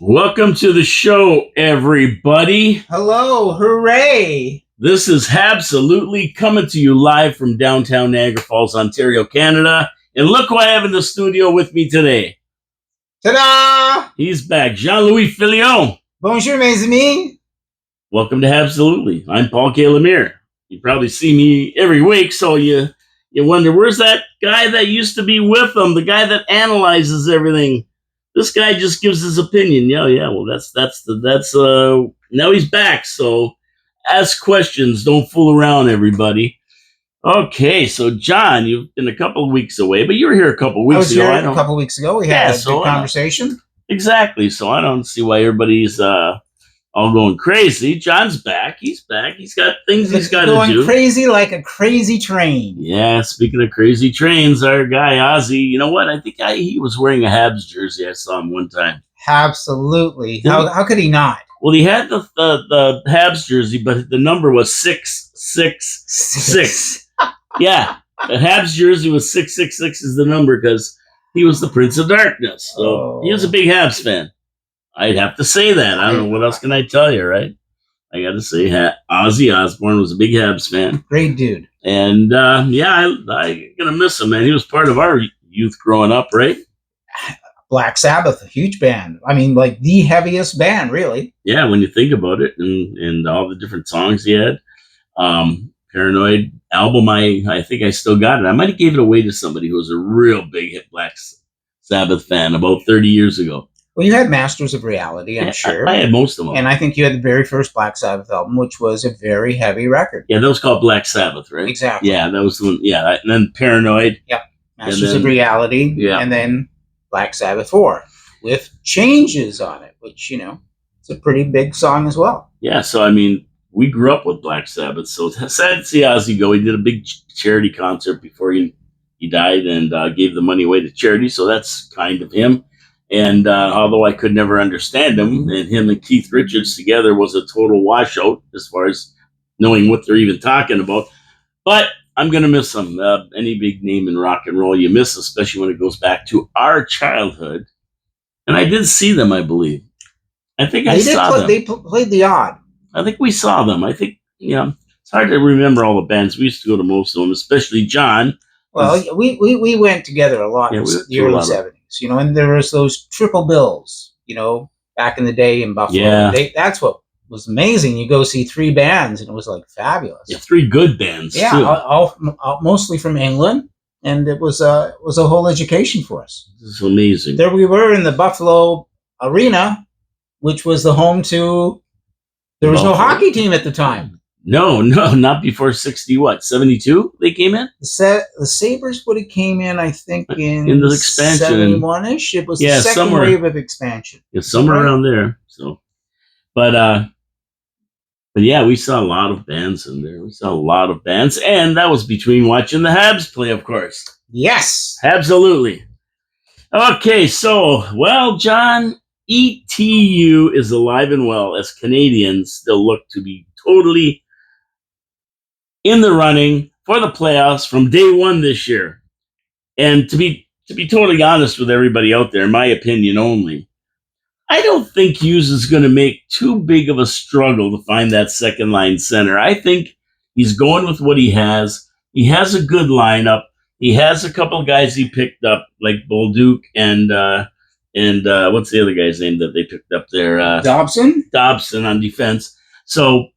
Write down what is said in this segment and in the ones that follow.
Welcome to the show, everybody. Hello, hooray! This is HABSOLUTELY coming to you live from downtown Niagara Falls, Ontario, Canada. And look who I have in the studio with me today. Ta-da! He's back, Jean-Louis Filion. Bonjour, mes amis. Welcome to HABSOLUTELY. I'm Paul K. Lemire. You probably see me every week, so you wonder, where's that guy that used to be with him, the guy that analyzes everything? This guy just gives his opinion. Yeah. Well, now he's back. So ask questions. Don't fool around, everybody. Okay. So John, you've been a couple of weeks away, but you were here a couple of weeks ago. I was here a couple of weeks ago. We had a good conversation. Exactly. So I don't see why everybody's all going crazy. John's back. He's back. He's got things he's got to do. Going crazy like a crazy train. Yeah, speaking of crazy trains, our guy Ozzy, you know what? I think he was wearing a Habs jersey. I saw him one time. Absolutely. How could he not? Well, he had the Habs jersey, but the number was 666. Yeah, the Habs jersey was 666 is the number because he was the Prince of Darkness. So he was a big Habs fan. I'd have to say that. I don't know. What else can I tell you, right? I got to say Ozzy Osbourne was a big Habs fan. Great dude. And, I'm going to miss him, man. He was part of our youth growing up, right? Black Sabbath, a huge band. I mean, like the heaviest band, really. Yeah, when you think about it and all the different songs he had. Paranoid album, I think I still got it. I might have gave it away to somebody who was a real big Black Sabbath fan about 30 years ago. Well, you had Masters of Reality, I'm sure. I had most of them. And I think you had the very first Black Sabbath album, which was a very heavy record. Yeah, that was called Black Sabbath, right? Exactly. Yeah, that was the one. Yeah, and then Paranoid. Yep. Masters of Reality. Yeah. And then Black Sabbath 4 with changes on it, which, it's a pretty big song as well. Yeah, so, I mean, we grew up with Black Sabbath, so it's sad to see Ozzy go. He did a big charity concert before he died and gave the money away to charity, so that's kind of him. And although I could never understand him, and him and Keith Richards together was a total washout as far as knowing what they're even talking about. But I'm going to miss him. Any big name in rock and roll you miss, especially when it goes back to our childhood. And I did see them, I believe. I think I saw them. They played the Odd. I think we saw them. I think, it's hard to remember all the bands. We used to go to most of them, especially John. Well, we went together a lot in the early 70s, and there was those triple bills, back in the day in Buffalo. Yeah. That's what was amazing. You go see 3 bands, and it was, like, fabulous. Yeah, 3 good bands, yeah, too. All mostly from England, and it was a whole education for us. This is amazing. There we were in the Buffalo Arena, which was the home to... There was no hockey team at the time. No, not before 72 they came in? The Sabres would have came in, I think, in the expansion. 71-ish. It was the second wave of expansion. Yeah, somewhere around there. So, but yeah, we saw a lot of bands in there. We saw a lot of bands, and that was between watching the Habs play, of course. Yes. Absolutely. Okay, so, well, John, ETU is alive and well as Canadians still look to be totally in the running for the playoffs from day one this year. And to be totally honest with everybody out there, my opinion only, I don't think Hughes is going to make too big of a struggle to find that second line center. I think he's going with what he has. He has a good lineup. He has a couple of guys he picked up, like Bolduc and what's the other guy's name that they picked up there? Dobson on defense. So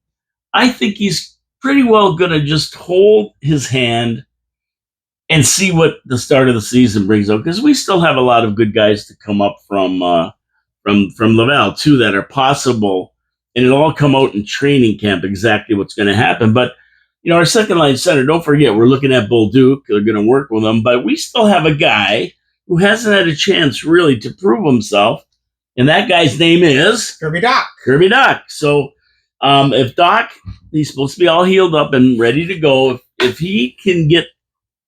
I think he's pretty well going to just hold his hand and see what the start of the season brings up, because we still have a lot of good guys to come up from Laval too that are possible, and it'll all come out in training camp exactly what's going to happen. But our second line center, don't forget, we're looking at Bolduc. They're going to work with him, but we still have a guy who hasn't had a chance really to prove himself, and that guy's name is Kirby Dach. Kirby Dach. So if Doc, he's supposed to be all healed up and ready to go. If he can get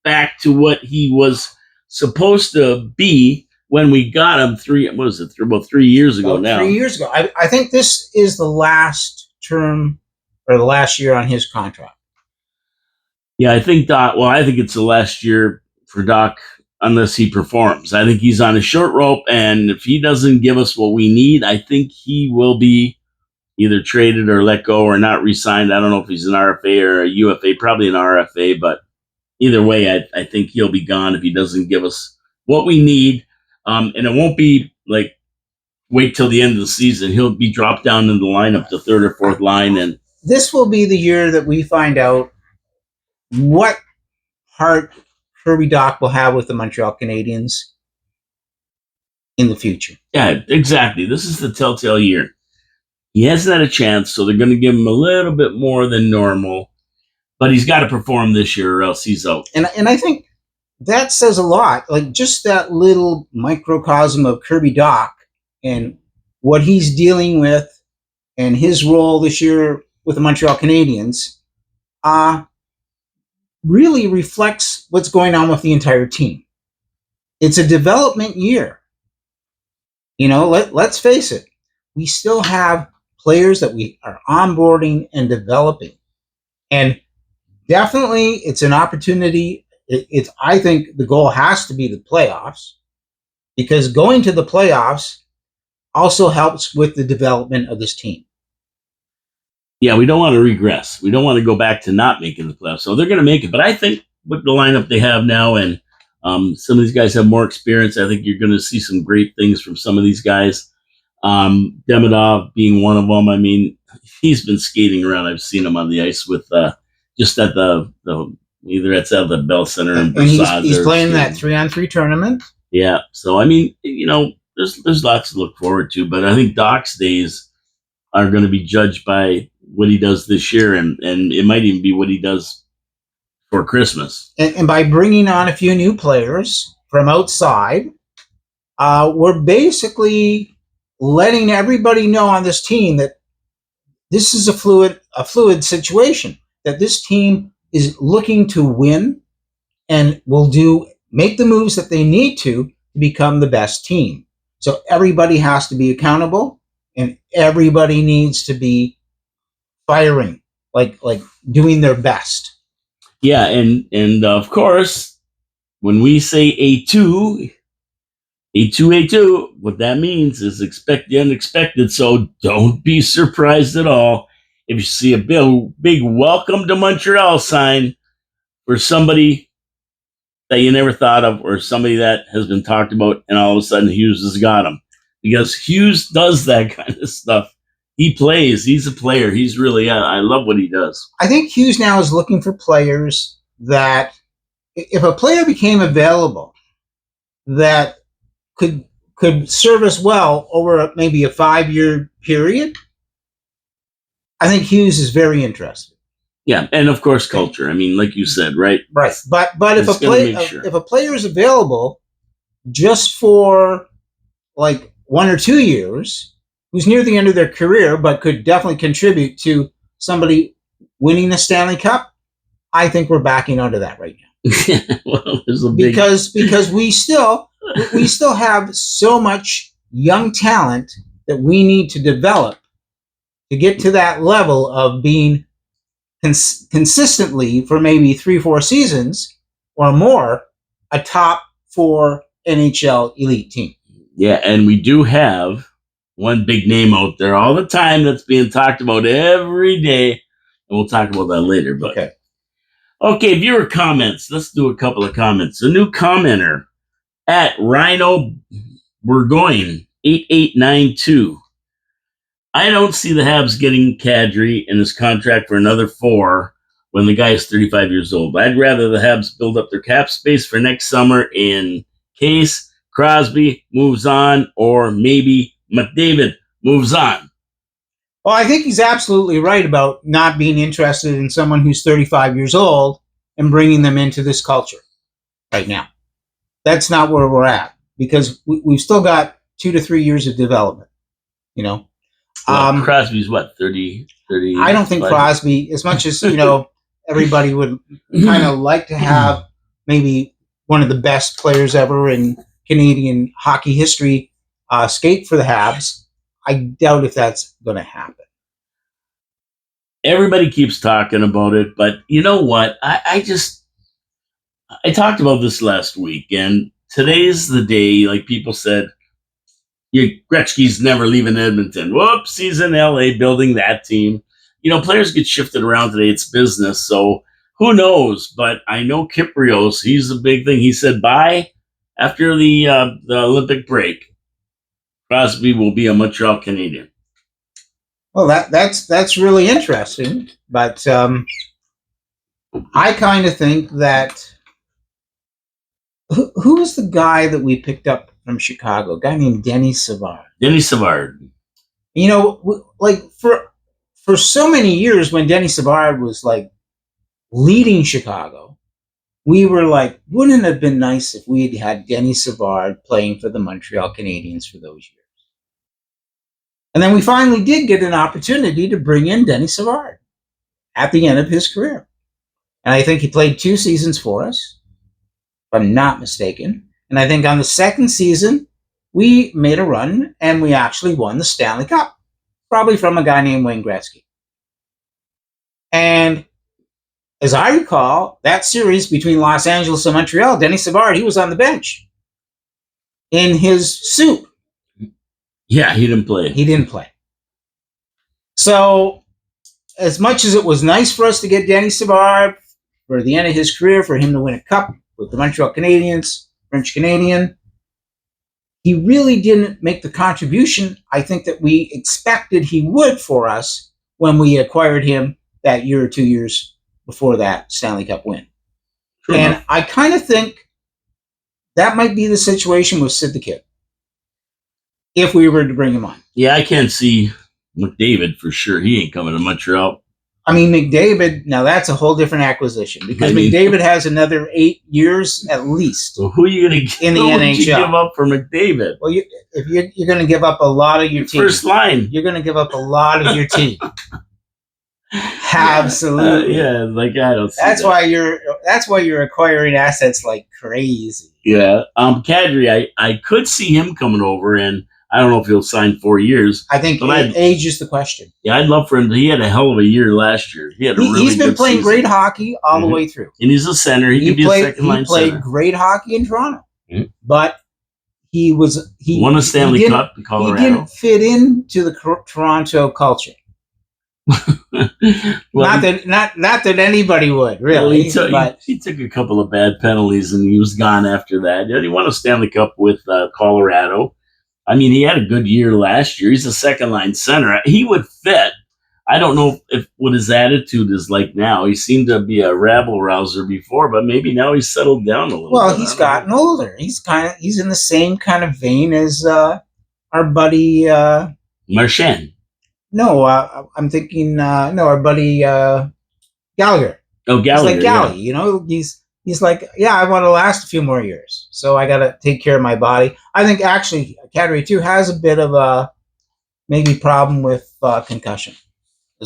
back to what he was supposed to be when we got him about 3 years ago now. 3 years ago. I think this is the last term or the last year on his contract. Yeah, I think Doc, I think it's the last year for Doc unless he performs. I think he's on a short rope, and if he doesn't give us what we need, I think he will be either traded or let go or not re-signed. I don't know if he's an RFA or a UFA, probably an RFA, but either way, I think he'll be gone if he doesn't give us what we need. And it won't be like wait till the end of the season. He'll be dropped down in the lineup, the third or fourth line. And this will be the year that we find out what part Kirby Dach will have with the Montreal Canadiens in the future. Yeah, exactly. This is the telltale year. He hasn't had a chance, so they're going to give him a little bit more than normal. But he's got to perform this year or else he's out. And I think that says a lot. Like just that little microcosm of Kirby Dach and what he's dealing with and his role this year with the Montreal Canadiens really reflects what's going on with the entire team. It's a development year. Let's face it. We still have players that we are onboarding and developing. And definitely it's an opportunity. I think the goal has to be the playoffs, because going to the playoffs also helps with the development of this team. Yeah, we don't want to regress. We don't want to go back to not making the playoffs. So they're going to make it. But I think with the lineup they have now, and some of these guys have more experience, I think you're going to see some great things from some of these guys. Demidov being one of them. I mean, he's been skating around. I've seen him on the ice with just at the either it's at the Bell Center in Versailles. And he's playing that 3-on-3 tournament. Yeah. So I mean, there's lots to look forward to. But I think Dach's days are going to be judged by what he does this year, and it might even be what he does for Christmas. And by bringing on a few new players from outside, we're basically letting everybody know on this team that this is a fluid situation, that this team is looking to win and will make the moves that they need to become the best team. So everybody has to be accountable, and everybody needs to be firing, like doing their bst. Yeah, and of course, when we say A2, what that means is expect the unexpected. So don't be surprised at all if you see a big welcome to Montreal sign for somebody that you never thought of, or somebody that has been talked about, and all of a sudden Hughes has got him. Because Hughes does that kind of stuff. He plays. He's a player. He's really, I love what he does. I think Hughes now is looking for players that, if a player became available that could serve us well over maybe a 5-year period, I think Hughes is very interested. Yeah, and of course culture. I mean, like you said, right? Right. But if a player is available just for like 1 or 2 years, who's near the end of their career but could definitely contribute to somebody winning the Stanley Cup, I think we're backing onto that right now. Well, because we still have so much young talent that we need to develop to get to that level of being consistently for maybe 3-4 seasons or more a top 4 NHL elite team. Yeah, and we do have one big name out there all the time that's being talked about every day, and we'll talk about that later. But okay, viewer comments. Let's do a couple of comments. A new commenter at Rhino Burgoyne 8892. I don't see the Habs getting Kadri in his contract for another 4 when the guy is 35 years old. I'd rather the Habs build up their cap space for next summer in case Crosby moves on, or maybe McDavid moves on. Well, I think he's absolutely right about not being interested in someone who's 35 years old and bringing them into this culture right now. That's not where we're at, because we've still got 2 to 3 years of development, Well, Crosby's what, 30? I don't think Crosby, as much as, everybody would kind of like to have maybe one of the best players ever in Canadian hockey history skate for the Habs, I doubt if that's going to happen. Everybody keeps talking about it, but you know what? I talked about this last week, and today's the day. Like people said, Gretzky's never leaving Edmonton. Whoops, he's in LA building that team. Players get shifted around today. It's business, so who knows? But I know Kiprios. He's a big thing. He said bye after the Olympic break. Crosby will be a Montreal Canadian. Well, that's really interesting, but I kind of think that who was the guy that we picked up from Chicago? A guy named Denny Savard. Denny Savard. Like for so many years when Denny Savard was like leading Chicago, we were like, wouldn't it have been nice if we had Denny Savard playing for the Montreal Canadiens for those years? And then we finally did get an opportunity to bring in Denny Savard at the end of his career. And I think he played 2 seasons for us, if I'm not mistaken. And I think on the second season, we made a run and we actually won the Stanley Cup, probably from a guy named Wayne Gretzky. And as I recall, that series between Los Angeles and Montreal, Denny Savard, he was on the bench in his suit. Yeah, he didn't play. He didn't play. So as much as it was nice for us to get Denny Savard for the end of his career, for him to win a cup with the Montreal Canadiens, French Canadian, he really didn't make the contribution I think that we expected he would for us when we acquired him that year or 2 years before that Stanley Cup win. True and enough. I kind of think that might be the situation with Sid the Kid, if we were to bring him on. Yeah, I can't see McDavid for sure. He ain't coming to Montreal. I mean, McDavid, now that's a whole different acquisition because McDavid has another 8 years at least. So who are you going to in the NHL? You give up for McDavid? Well, if you're going to give up a lot of your team. First line. You're going to give up a lot of your team. Absolutely. Yeah, like I don't see that's why you're acquiring assets like crazy. Yeah. Kadri, I could see him coming over, and I don't know if he'll sign 4 years. I think age is the question. Yeah, I'd love for him. He had a hell of a year last year. He's been playing great hockey all the way through. And he's a center. He can be a second line center. He played great hockey in Toronto. Mm-hmm. But he won a Stanley Cup in Colorado. He didn't fit into the Toronto culture. Well, not that anybody would, really. Well, he took a couple of bad penalties, and he was gone after that. He won a Stanley Cup with Colorado. I mean, he had a good year last year. He's a second-line center. He would fit. I don't know what his attitude is like now. He seemed to be a rabble-rouser before, but maybe now he's settled down a little bit. Well, he's gotten older. He's in the same kind of vein as our buddy... Marchand. No, I'm thinking, our buddy Gallagher. Oh, Gallagher. He's like Gallagher, yeah. He's like, yeah, I want to last a few more years, so I got to take care of my body. I think actually Kadri too has a bit of a maybe problem with concussion.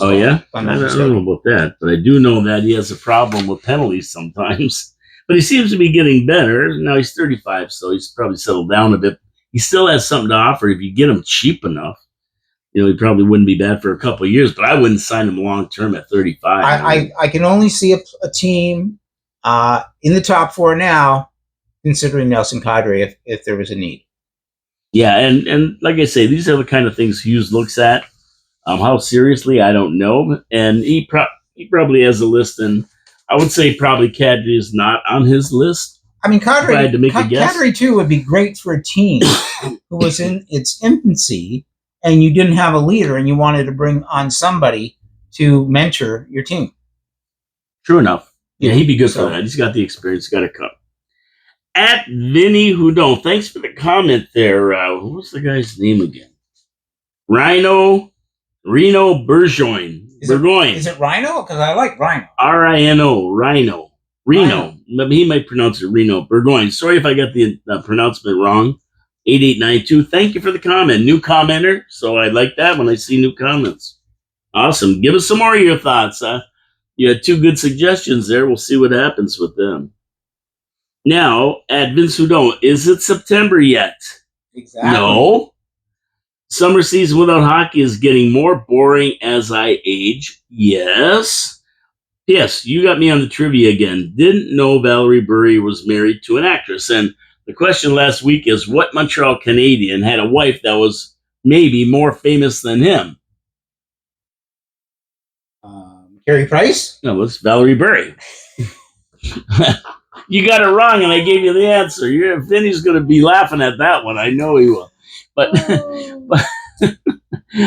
Oh well, yeah, I don't know about that, but I do know that he has a problem with penalties sometimes. But he seems to be getting better. Now he's 35, so he's probably settled down a bit. He still has something to offer if you get him cheap enough. He probably wouldn't be bad for a couple of years, but I wouldn't sign him long term at 35. I can only see a team in the top 4 now, considering Nelson Kadri if there was a need. Yeah, and like I say, these are the kind of things Hughes looks at. How seriously, I don't know. And he probably has a list, and I would say probably Kadri is not on his list. I mean, Kadri too would be great for a team who was in its infancy, and you didn't have a leader, and you wanted to bring on somebody to mentor your team. True enough. Yeah, he'd be good for that. He's got the experience, got a cup. At Vinny Houdon, thanks for the comment there. What was the guy's name again? Reno Burgoyne. Is it Rhino? Because I like Rhino. Rino. Reno. Maybe he might pronounce it Reno Burgoyne. Sorry if I got the pronouncement wrong. 8892. Thank you for the comment. New commenter. So I like that when I see new comments. Awesome. Give us some more of your thoughts. You had 2 good suggestions there. We'll see what happens with them. Now, at Vince Houdon, is it September yet? Exactly. No. Summer season without hockey is getting more boring as I age. Yes. Yes, you got me on the trivia again. Didn't know Valerie Burry was married to an actress. And the question last week is, what Montreal Canadian had a wife that was maybe more famous than him? Carey Price? No, it was Valerie Burry. You got it wrong, and I gave you the answer. Vinny's going to be laughing at that one. I know he will. But, but,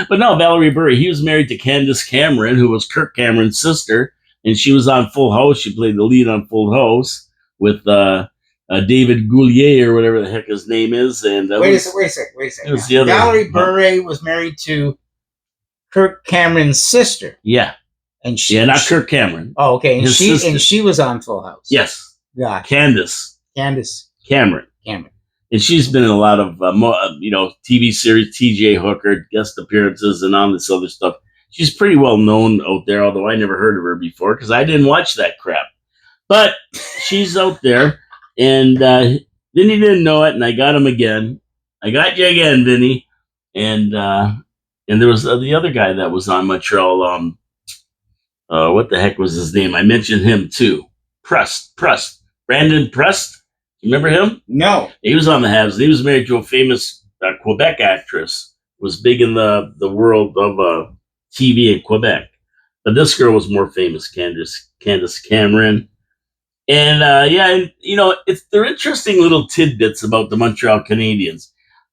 but no, Valerie Burry. He was married to Candace Cameron, who was Kirk Cameron's sister, and she was on Full House. She played the lead on Full House with David Goulier or whatever the heck his name is. And wait a second. Valerie Burry was married to Kirk Cameron's sister. Yeah. And not Kirk Cameron. Oh, okay. And she was on Full House. Yes. Yeah. Candace Cameron. And she's been in a lot of TV series, TJ Hooker, guest appearances, and all this other stuff. She's pretty well known out there, although I never heard of her before because I didn't watch that crap. But she's out there, and Vinny didn't know it, and I got him again. I got you again, Vinny. And there was the other guy that was on Montreal. What the heck was his name? I mentioned him too. Brandon Prest. Remember him? No. He was on the Habs. He was married to a famous Quebec actress. Was big in the world of TV in Quebec. But this girl was more famous, Candace Cameron. And they're interesting little tidbits about the Montreal Canadiens.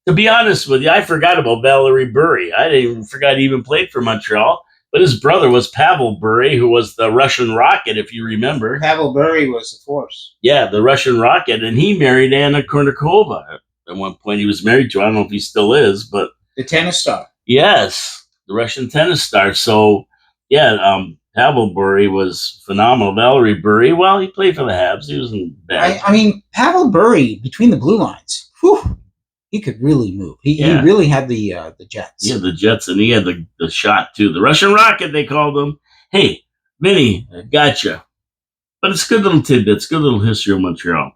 To be honest with you, I forgot about Valerie Burry. I didn't even forgot he even played for Montreal. But his brother was Pavel Burry, who was the Russian Rocket, if you remember. Pavel Burry was the Force. Yeah, the Russian Rocket. And he married Anna Kournikova. At one point he was married to, I don't know if he still is, but... The tennis star. Yes, the Russian tennis star. So, Pavel Burry was phenomenal. Valerie Burry, well, he played for the Habs. He wasn't bad. I mean, Pavel Burry, between the blue lines, whew, he could really move. He really had the jets. Yeah, the jets, and he had the shot, too. The Russian Rocket, they called him. Hey, Vinny, gotcha. But it's good little tidbits, good little history of Montreal.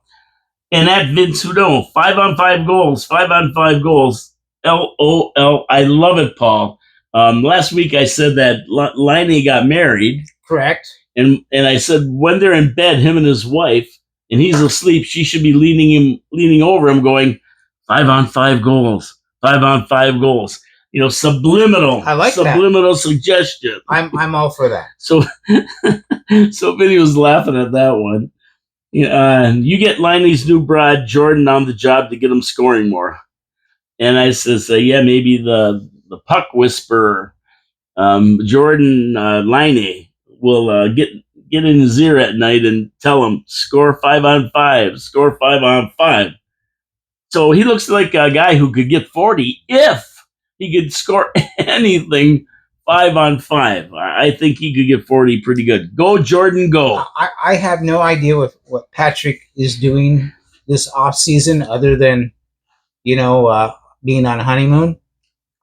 And at Vince Hudon, 5-on-5 goals, 5-on-5 goals. LOL. I love it, Paul. Last week I said that Laine got married. Correct. And I said when they're in bed, him and his wife, and he's asleep, she should be leaning over him going, 5-on-5 goals, 5-on-5 goals. Subliminal. I like subliminal suggestion. I'm all for that. So Vinny was laughing at that one. You get Liney's new bride, Jordan, on the job to get him scoring more. And I says, maybe the puck whisperer, Jordan Laine, will get in his ear at night and tell him, score 5-on-5, score 5-on-5. So he looks like a guy who could get 40 if he could score anything 5-on-5. I think he could get 40 pretty good. Go, Jordan, go. I have no idea what Patrick is doing this off season other than, being on a honeymoon.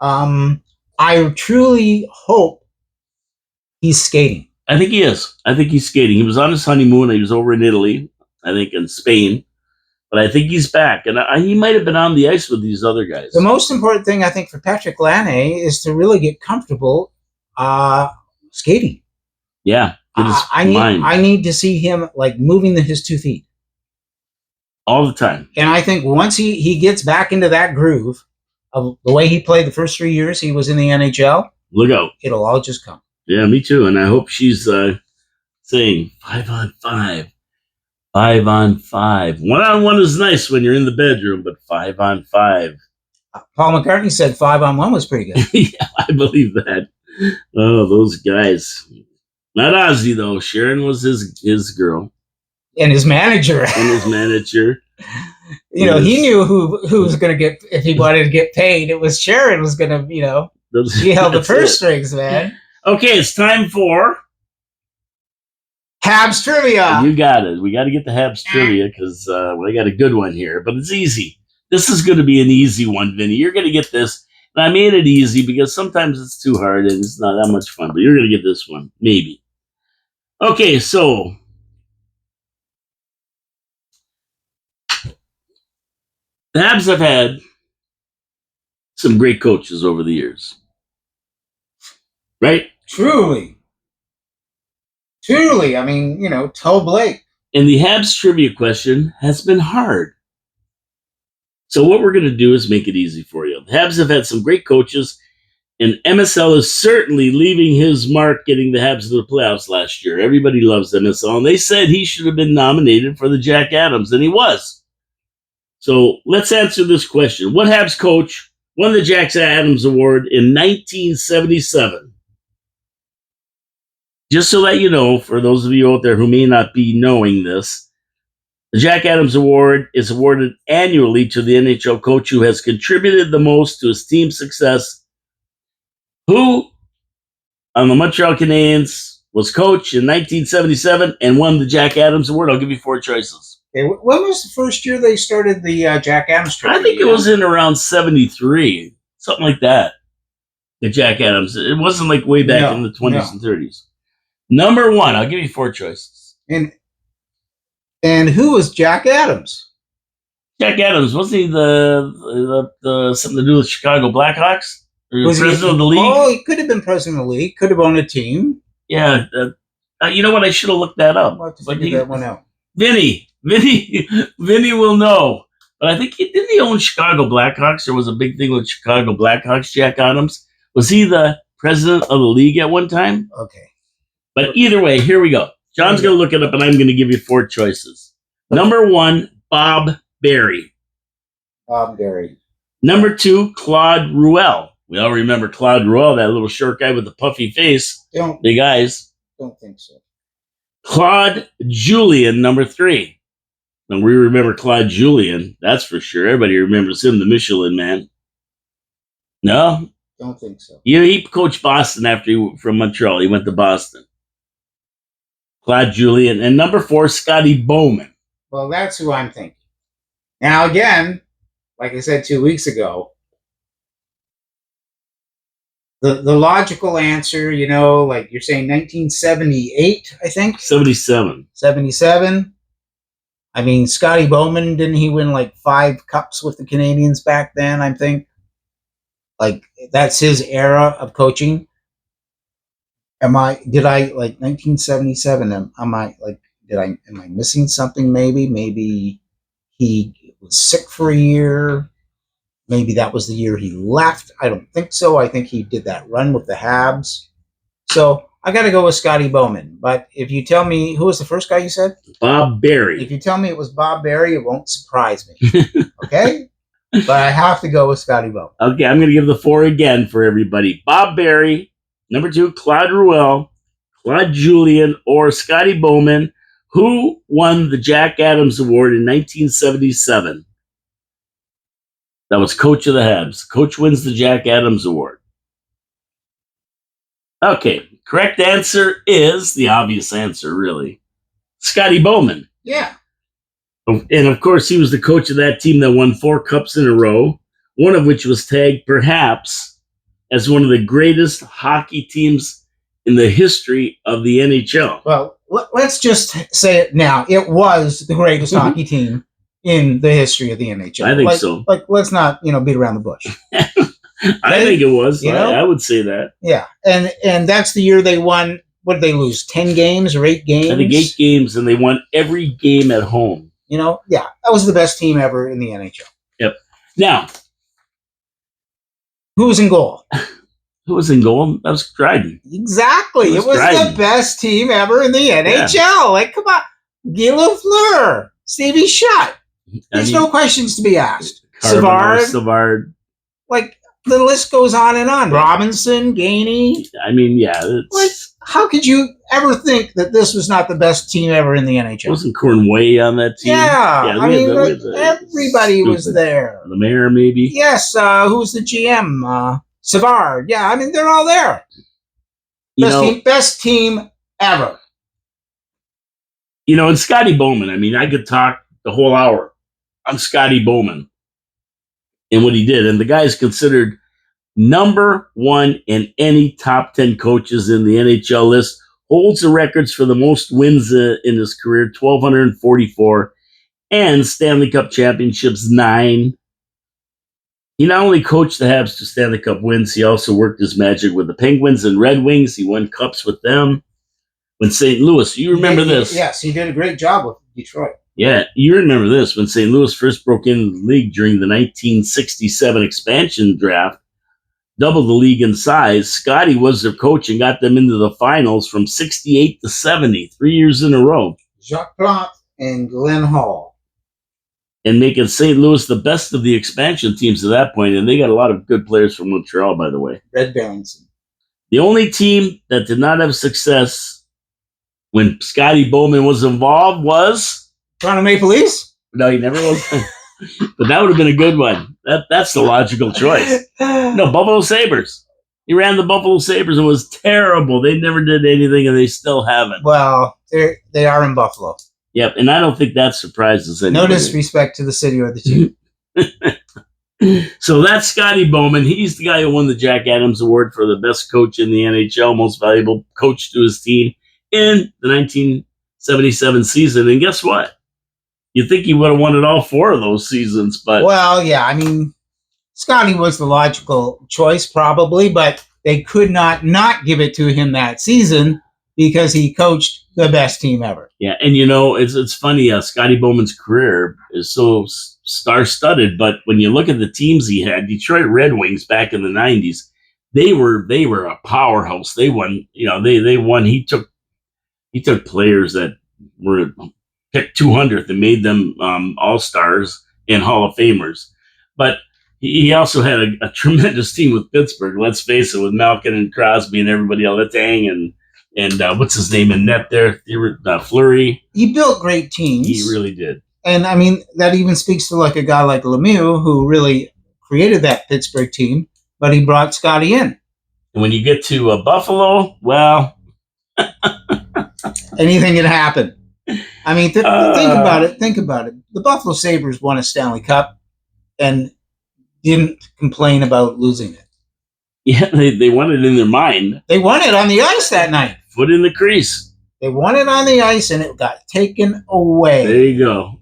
I truly hope he's skating. I think he is. I think he's skating. He was on his honeymoon. He was over in Italy, I think in Spain. But I think he's back. And he might have been on the ice with these other guys. The most important thing, I think, for Patrick Laine is to really get comfortable skating. Yeah. I need to see him moving his 2 feet. All the time. And I think once he gets back into that groove of the way he played the first 3 years he was in the NHL, look out. It'll all just come. Yeah, me too. And I hope she's saying 5-on-5. 5-on-5. 1-on-1 is nice when you're in the bedroom, but 5-on-5. Paul McCartney said 5-on-1 was pretty good. Yeah, I believe that. Oh, those guys. Not Ozzy, though. Sharon was his girl. And his manager. He knew who was going to get, if he wanted to get paid, it was Sharon was going to, she held the purse strings, man. Okay, it's time for Habs trivia. You got it. We got to get the Habs trivia because I got a good one here, but it's easy. This is going to be an easy one, Vinny. You're going to get this. And I made it easy because sometimes it's too hard and it's not that much fun, but you're going to get this one, maybe. Okay, so the Habs have had some great coaches over the years. Right? Truly. Truly, I mean, tell Blake. And the Habs trivia question has been hard. So what we're going to do is make it easy for you. The Habs have had some great coaches, and MSL is certainly leaving his mark getting the Habs to the playoffs last year. Everybody loves MSL, and they said he should have been nominated for the Jack Adams, and he was. So let's answer this question. What Habs coach won the Jack Adams Award in 1977? Just so that you know, for those of you out there who may not be knowing this, the Jack Adams Award is awarded annually to the NHL coach who has contributed the most to his team's success, who on the Montreal Canadiens was coach in 1977 and won the Jack Adams Award. I'll give you 4 choices. Okay, when was the first year they started the Jack Adams Trophy? I think it was in around 73, something like that. The Jack Adams. It wasn't like way back in the 20s and 30s. Number 1, I'll give you 4 choices. And who was Jack Adams? Jack Adams, wasn't he the something to do with Chicago Blackhawks? Or was president of the league? Oh, he could have been president of the league. Could have owned a team. Yeah. You know what? I should have looked that up. I'll have to figure that one out. Vinny will know. But I think didn't he own Chicago Blackhawks? There was a big thing with Chicago Blackhawks, Jack Adams. Was he the president of the league at one time? Okay. But either way, here we go. John's going to look it up, and I'm going to give you 4 choices. Number 1, Bob Berry. Bob Berry. Number 2, Claude Ruel. We all remember Claude Ruel, that little short guy with the puffy face. Big eyes. Don't think so. Claude Julien, number 3. And we remember Claude Julien, that's for sure. Everybody remembers him, the Michelin Man. No? Don't think so. He coached Boston from Montreal. He went to Boston. Claude Julien. And number 4, Scotty Bowman. Well, that's who I'm thinking. Now, again, like I said 2 weeks ago, the logical answer, like you're saying 1978, I think? 77. 77. I mean, Scotty Bowman, didn't he win like 5 cups with the Canadiens back then, I think? Like, that's his era of coaching. Am I 1977, am I missing something maybe? Maybe he was sick for a year. Maybe that was the year he left. I don't think so. I think he did that run with the Habs. So I got to go with Scotty Bowman. But if you tell me, who was the first guy you said? Bob Berry. If you tell me it was Bob Berry, it won't surprise me. Okay? But I have to go with Scotty Bowman. Okay, I'm going to give the 4 again for everybody. Bob Berry. Number 2, Claude Ruel, Claude Julien, or Scotty Bowman, who won the Jack Adams Award in 1977. That was coach of the Habs. Coach wins the Jack Adams Award. Okay, correct answer is the obvious answer, really. Scotty Bowman. Yeah. And of course, he was the coach of that team that won 4 cups in a row, one of which was tagged perhaps as one of the greatest hockey teams in the history of the NHL. Well, let's just say it now. It was the greatest hockey team in the history of the NHL. I think so. Let's not, beat around the bush. I think it was. I would say that. Yeah. And that's the year they won. What did they lose? 10 games or 8 games? I think 8 games, and they won every game at home. Yeah, that was the best team ever in the NHL. Yep. Now, who was in goal? Who was in goal? That was Dryden. Exactly. It was the best team ever in the NHL. Yeah. Like, come on. Guy Lafleur, Stevie Shutt. There's no questions to be asked. Savard. Like, the list goes on and on. Robinson, Gainey. I mean, yeah. How could you ever think that this was not the best team ever in the NHL? Wasn't Cornway on that team? Yeah. Everybody was there. The mayor, maybe? Yes. Who's the GM? Savard. Yeah, I mean, they're all there. Best team ever. And Scotty Bowman, I mean, I could talk the whole hour on Scotty Bowman and what he did. And the guy is considered number 1 in any top 10 coaches in the NHL list, holds the records for the most wins in his career, 1,244, and Stanley Cup championships, 9. He not only coached the Habs to Stanley Cup wins, he also worked his magic with the Penguins and Red Wings. He won cups with them. when St. Louis, you remember this? Yes, he did a great job with Detroit. Yeah, you remember this when St. Louis first broke into the league during the 1967 expansion draft, doubled the league in size. Scotty was their coach and got them into the finals from 68 to 70, 3 years in a row. Jacques Plante and Glenn Hall. And making St. Louis the best of the expansion teams at that point. And they got a lot of good players from Montreal, by the way. Red Barrington. The only team that did not have success when Scotty Bowman was involved was Toronto Maple Leafs? No, he never was. But that would have been a good one. That's the logical choice. No, Buffalo Sabres. He ran the Buffalo Sabres and was terrible. They never did anything, and they still haven't. Well, they are in Buffalo. Yep, and I don't think that surprises anybody. No disrespect to the city or the team. So that's Scotty Bowman. He's the guy who won the Jack Adams Award for the best coach in the NHL, most valuable coach to his team in the 1977 season. And guess what? You'd think he would have won it all 4 of those seasons, but... Well, yeah, I mean, Scotty was the logical choice, probably, but they could not give it to him that season because he coached the best team ever. Yeah, and you know, it's funny, Scotty Bowman's career is so star-studded, but when you look at the teams he had, Detroit Red Wings back in the 90s, they were a powerhouse. They won, they won. He took players that were picked 200th and made them all-stars and Hall of Famers. But he also had a tremendous team with Pittsburgh, let's face it, with Malkin and Crosby and everybody else, Letang and what's his name in net there, Fleury. He built great teams. He really did. And, I mean, that even speaks to like a guy like Lemieux, who really created that Pittsburgh team, but he brought Scotty in. And when you get to Buffalo, well... anything can happen. I mean, think about it. Think about it. The Buffalo Sabres won a Stanley Cup and didn't complain about losing it. Yeah, they won it in their mind. They won it on the ice that night. Foot in the crease. They won it on the ice, and it got taken away. There you go.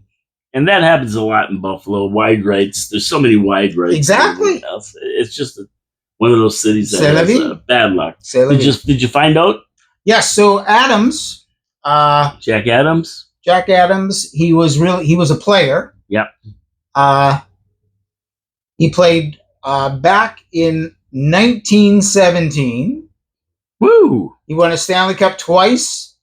And that happens a lot in Buffalo. Wide rights. There's so many wide rights. Exactly. It's just one of those cities that has bad luck. Did you find out? Yes. So Adams... Jack Adams. Jack Adams. He was a player. Yep. He played back in 1917. Woo! He won a Stanley Cup twice.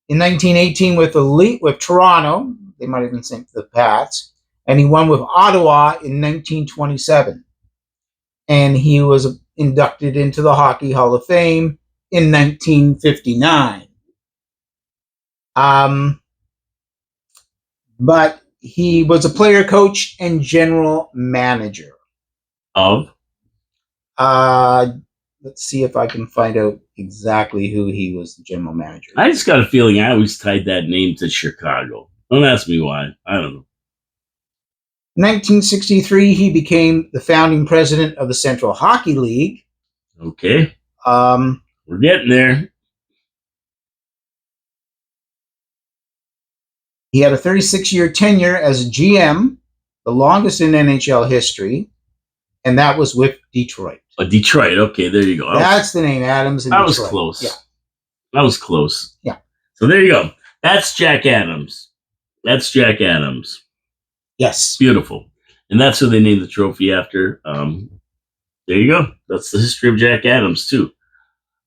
In 1918 with Toronto. They might have been sent to the Pats. And he won with Ottawa in 1927. And he was inducted into the Hockey Hall of Fame in 1959. But he was a player coach and general manager. Of? Let's see if I can find out exactly who he was the general manager. I just got a feeling I always tied that name to Chicago. Don't ask me why. I don't know. 1963, he became the founding president of the Central Hockey League. Okay. We're getting there. He had a 36-year tenure as a GM, the longest in NHL history, and that was with Detroit. Detroit. Okay, there you go. That's the name, Adams. That was close. Yeah. That was close. Yeah. So there you go. That's Jack Adams. Yes. Beautiful. And that's who they named the trophy after. There you go. That's the history of Jack Adams, too.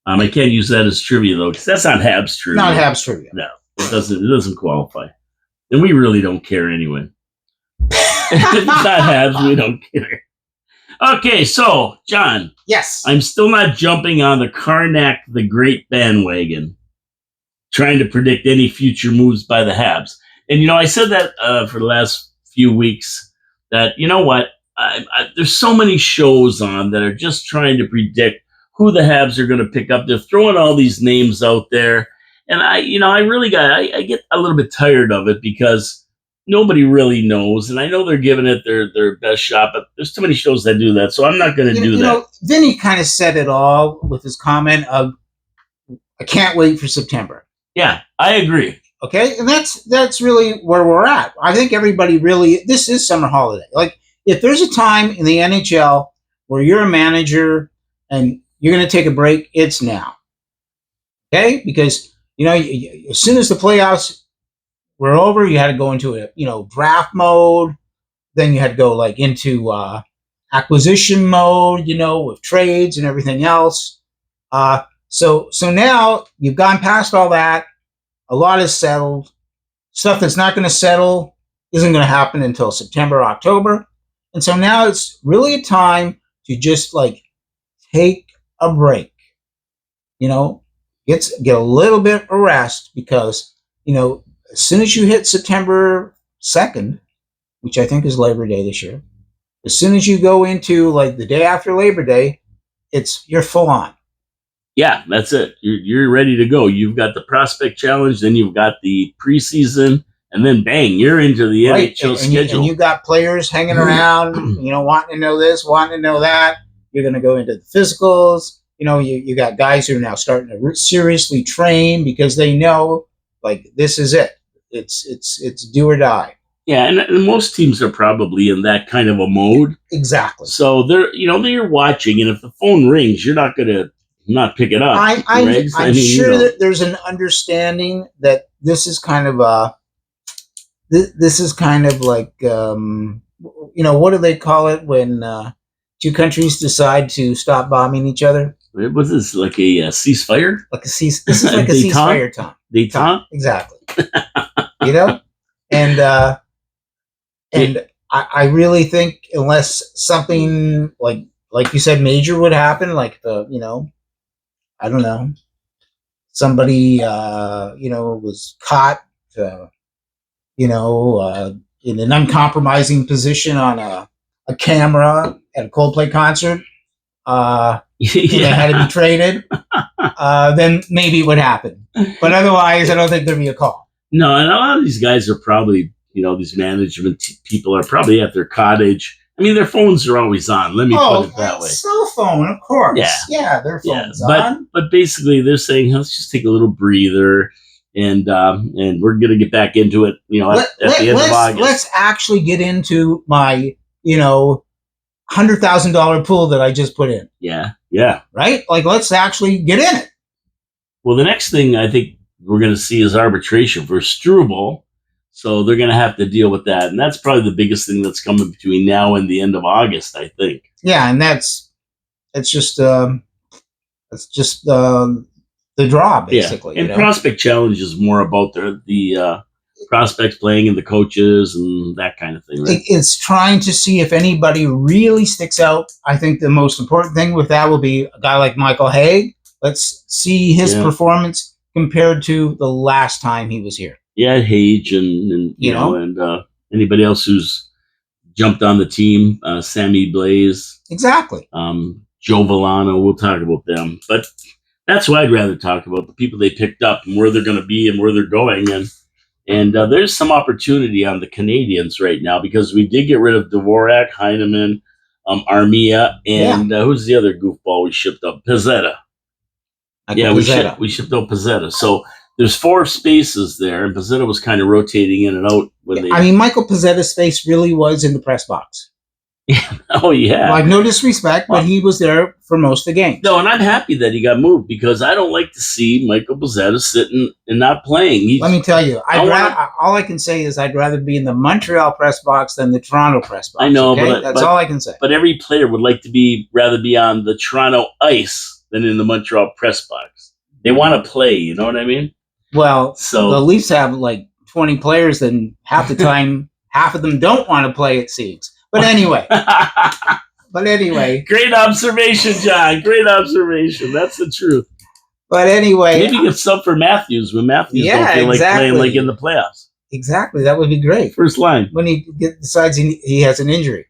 I can't use that as trivia, though, because that's not Habs trivia. Not Habs trivia. No, it doesn't qualify. And we really don't care anyway. If it's not Habs, we don't care. Okay, so, John. Yes. I'm still not jumping on the Karnak the Great bandwagon, trying to predict any future moves by the Habs. And, I said that for the last few weeks, that, you know what, there's so many shows on that are just trying to predict who the Habs are going to pick up. They're throwing all these names out there. And I get a little bit tired of it because nobody really knows. And I know they're giving it their best shot, but there's too many shows that do that. So I'm not going to do that. Vinny kind of said it all with his comment of, I can't wait for September. Yeah, I agree. Okay. And that's really where we're at. I think everybody this is summer holiday. Like if there's a time in the NHL where you're a manager and you're going to take a break, it's now. Okay. Because As soon as the playoffs were over, you had to go into a draft mode. Then you had to go like into acquisition mode, with trades and everything else. So now you've gone past all that. A lot is settled. Stuff that's not going to settle isn't going to happen until September, October. And so now it's really a time to just like take a break. Get a little bit of rest because, as soon as you hit September 2nd, which I think is Labor Day this year, as soon as you go into like the day after Labor Day, you're full on. Yeah, that's it. You're ready to go. You've got the prospect challenge, then you've got the preseason, and then bang, you're into the NHL schedule. And you got players hanging around, wanting to know this, wanting to know that. You're going to go into the physicals. You got guys who are now starting to seriously train because they know, like, this is it. It's do or die. Yeah, and most teams are probably in that kind of a mode. Exactly. So they're watching, and if the phone rings, you're not going to not pick it up. I'm sure that there's an understanding that this is kind of like what do they call it when two countries decide to stop bombing each other? Was this like a ceasefire? This is like a ceasefire time. Detente? Exactly. And I really think unless something like you said major would happen, like I don't know, somebody was caught in an uncompromising position on a camera at a Coldplay concert, they had to be traded, then maybe it would happen. But otherwise, I don't think there'd be a call. No, and a lot of these guys are probably, these management people are probably at their cottage. I mean, their phones are always on. Let me put it that way. Cell phone, of course. Yeah, their phone's on. But basically, they're saying, let's just take a little breather, and we're gonna get back into it. At the end of August. Let's actually get into my $100,000 pool that I just put in. Yeah. Right? Like, let's actually get in it. Well, the next thing I think we're going to see is arbitration for Struble. So they're going to have to deal with that. And that's probably the biggest thing that's coming between now and the end of August, I think. Yeah, and it's just the draw, basically. Yeah. And Prospect Challenge is more about the prospects playing and the coaches and that kind of thing, right? It's trying to see if anybody really sticks out. I think the most important thing with that will be a guy like Michael Haig. Let's see his performance compared to the last time he was here. Yeah, Hage and anybody else who's jumped on the team, Sammy Blaze. Exactly. Joe Villano, we'll talk about them. But that's what I'd rather talk about, the people they picked up and where they're going to be and where they're going. And there's some opportunity on the Canadians right now because we did get rid of Dvorak, Heineman, Armia, and who's the other goofball we shipped up? Pizzetta. We shipped out Pizzetta. So there's 4 spaces there, and Pizzetta was kind of rotating in and out. Michael Pizzetta's space really was in the press box. Oh, yeah. Like, no disrespect, but he was there for most of the game. No, and I'm happy that he got moved because I don't like to see Michael Pizzetta sitting and not playing. Let me tell you, all I can say is I'd rather be in the Montreal press box than the Toronto press box. I know, okay? That's all I can say. But every player would like to rather be on the Toronto ice than in the Montreal press box. They want to play, you know what I mean? Well, so the Leafs have like 20 players, and half the time, half of them don't want to play, it seems. But anyway. Great observation, John. Great observation. That's the truth. But anyway. Maybe get sub for Matthews when Matthews don't feel like playing like in the playoffs. Exactly. That would be great. First line. When he decides he has an injury.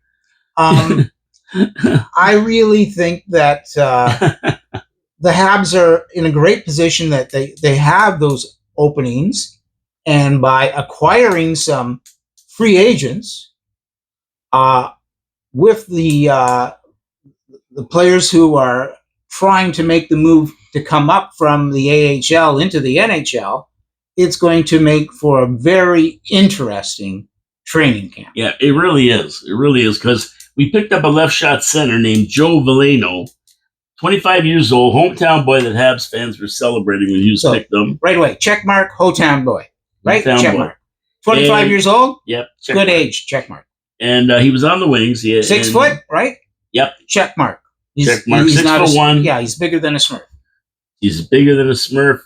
I really think that the Habs are in a great position that they have those openings, and by acquiring some free agents, with the players who are trying to make the move to come up from the AHL into the NHL, it's going to make for a very interesting training camp. Yeah, it really is. It really is, because we picked up a left shot center named Joe Villano 25 years old, hometown boy that Habs fans were celebrating when Hughes picked them. Right away, check mark, hometown boy. Right, Hometown check boy. mark. 25 years old. Yep, good mark. age, check mark. And he was on the wings. 6 foot, right? Yep, check mark. Check mark. He's 6'1". Yeah, he's bigger than a Smurf. He's bigger than a Smurf.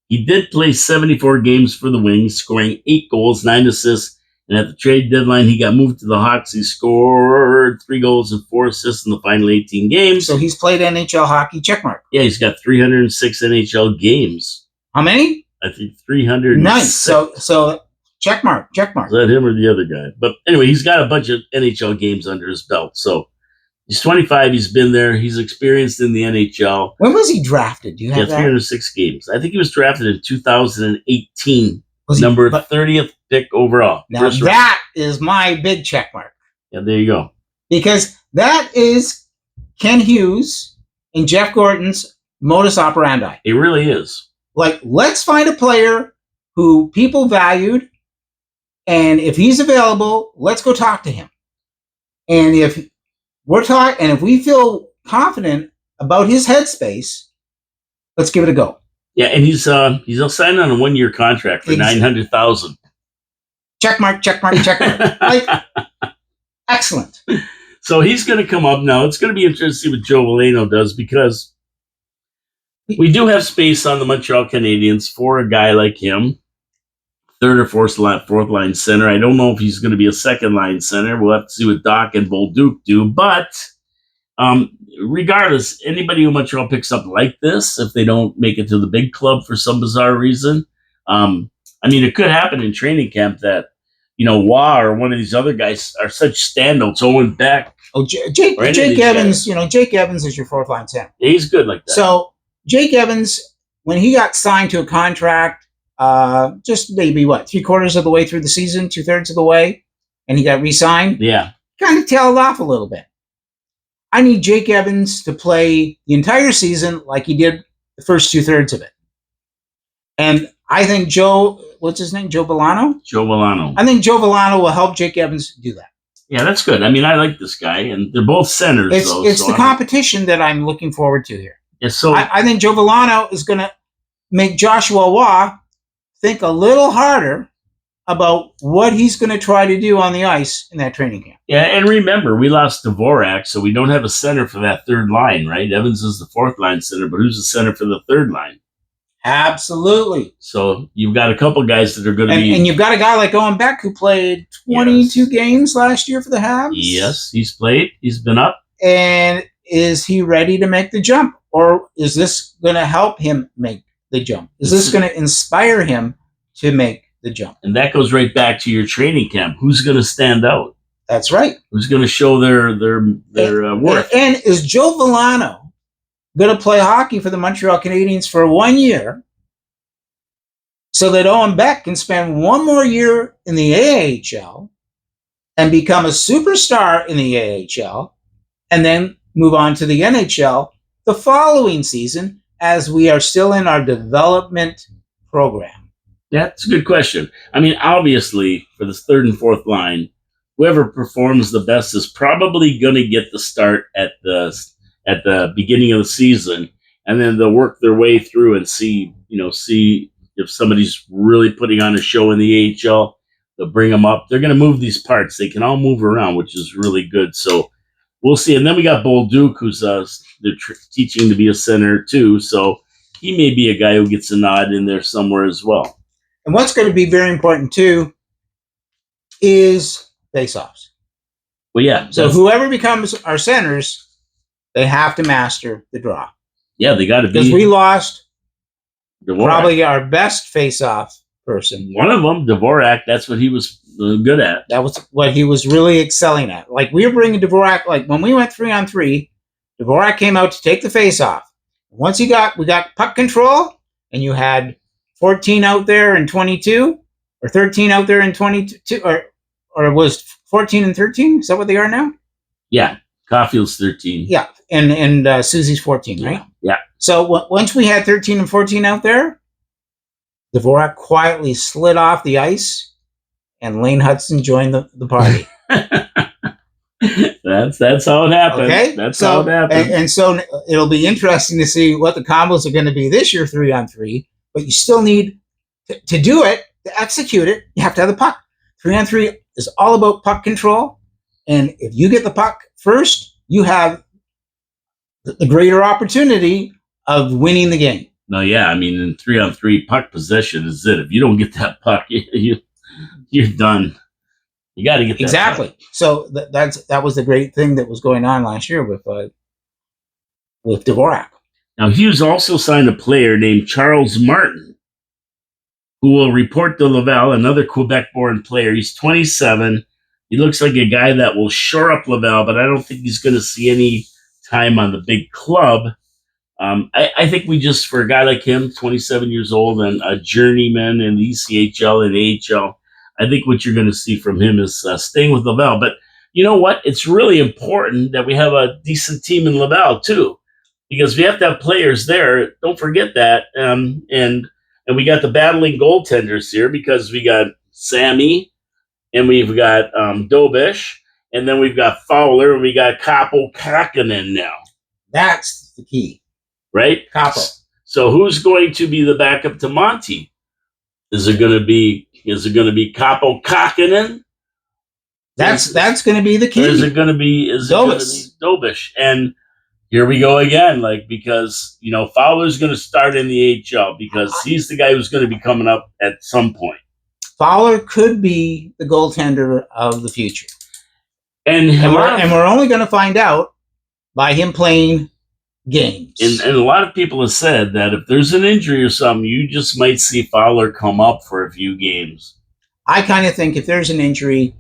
He did play 74 games for the Wings, scoring 8 goals, 9 assists. And at the trade deadline, he got moved to the Hawks. He scored 3 goals and 4 assists in the final 18 games. So he's played NHL hockey, check mark. Yeah, he's got 306 NHL games. How many? I think 306. Nice. So check mark. Is that him or the other guy? But anyway, he's got a bunch of NHL games under his belt. So he's 25. He's been there. He's experienced in the NHL. When was he drafted? Do you have that? 306 games. I think he was drafted in 2018. Number 30th pick overall. Now that is my big check mark. Yeah, there you go. Because that is Ken Hughes and Jeff Gordon's modus operandi. It really is. Like, let's find a player who people valued, and if he's available, let's go talk to him. And if we feel confident about his headspace, let's give it a go. Yeah, and he's signed on a 1-year contract for $900,000. Check mark. Like, excellent. So he's going to come up now. It's going to be interesting to see what Joe Veleno does, because we do have space on the Montreal Canadiens for a guy like him, third or fourth line center. I don't know if he's going to be a second line center. We'll have to see what Doc and Bolduc do, but. Regardless, anybody who Montreal picks up like this, if they don't make it to the big club for some bizarre reason, it could happen in training camp that, Wah or one of these other guys are such standouts. Owen Beck. Oh, Jake Evans, Jake Evans is your fourth line center. Yeah, he's good like that. So Jake Evans, when he got signed to a contract, just maybe 3/4 of the way through the season, 2/3 of the way, and he got re-signed. Yeah. Kind of tailed off a little bit. I need Jake Evans to play the entire season like he did the first 2/3 of it. And I think what's his name? Joe Veleno? Joe Veleno. I think Joe Veleno will help Jake Evans do that. Yeah, that's good. I like this guy, and they're both centers. It's the competition that I'm looking forward to here. Yeah, so I think Joe Veleno is going to make Joshua Wah think a little harder about what he's going to try to do on the ice in that training camp. Yeah, and remember, we lost Dvorak, so we don't have a center for that third line, right? Evans is the fourth line center, but who's the center for the third line? Absolutely. So you've got a couple guys that are going to be... And you've got a guy like Owen Beck who played 22 games last year for the Habs. Yes, he's played. He's been up. And is he ready to make the jump? Or is this going to help him make the jump? Is this going to inspire him to make the jump? And that goes right back to your training camp. Who's going to stand out? That's right. Who's going to show their worth? And is Joe Veleno going to play hockey for the Montreal Canadiens for 1 year so that Owen Beck can spend 1 more year in the AHL and become a superstar in the AHL and then move on to the NHL the following season as we are still in our development program? That's a good question. Obviously, for this third and fourth line, whoever performs the best is probably going to get the start at the beginning of the season, and then they'll work their way through and see if somebody's really putting on a show in the AHL. They'll bring them up. They're going to move these parts. They can all move around, which is really good. So we'll see. And then we got Bolduc, who's they're teaching to be a center too. So he may be a guy who gets a nod in there somewhere as well. And what's going to be very important too is face-offs. Well, yeah. So whoever becomes our centers, they have to master the draw. Yeah, they got to be. Because we lost Dvorak. Probably our best face-off person. One of them, Dvorak, that's what he was good at. That was what he was really excelling at. Like, we were bringing Dvorak, like when we went 3-on-3, Dvorak came out to take the face-off. Once we got puck control, and you had 14 out there and 22, or 13 out there and 22, or it was 14 and 13? Is that what they are now? Yeah. Caulfield's 13. Yeah. And Susie's 14, right? Yeah. So once we had 13 and 14 out there, Dvorak quietly slid off the ice, and Lane Hudson joined the party. That's how it happened. Okay, That's so how it happened. and so it'll be interesting to see what the combos are going to be this year 3-on-3. But you still need to do it, to execute it. You have to have the puck. 3-on-3 is all about puck control, and if you get the puck first, you have the greater opportunity of winning the game. No, yeah, I mean, in 3-on-3, puck possession is it. If you don't get that puck, you're done. You got to get that exactly. puck. So that was the great thing that was going on last year with Dvorak. Now, Hughes also signed a player named Charles Martin, who will report to Laval, another Quebec-born player. He's 27. He looks like a guy that will shore up Laval, but I don't think he's going to see any time on the big club. I think for a guy like him, 27 years old and a journeyman in the ECHL and AHL, I think what you're going to see from him is staying with Laval. But you know what? It's really important that we have a decent team in Laval, too, because we have to have players there. Don't forget that. And we got the battling goaltenders here because we got Sammy and we've got Dobish, and then we've got Fowler and we got Kaapo Kakkonen now. That's the key. Right? Kaapo. So who's going to be the backup to Monty? Is it going to be Kaapo Kakkonen? That's going to be the key. Or is it going to be Dobish? And here we go again, because Fowler's going to start in the AHL because he's the guy who's going to be coming up at some point. Fowler could be the goaltender of the future, and we're only going to find out by him playing games. And a lot of people have said that if there's an injury or something, you just might see Fowler come up for a few games. I kind of think if there's an injury,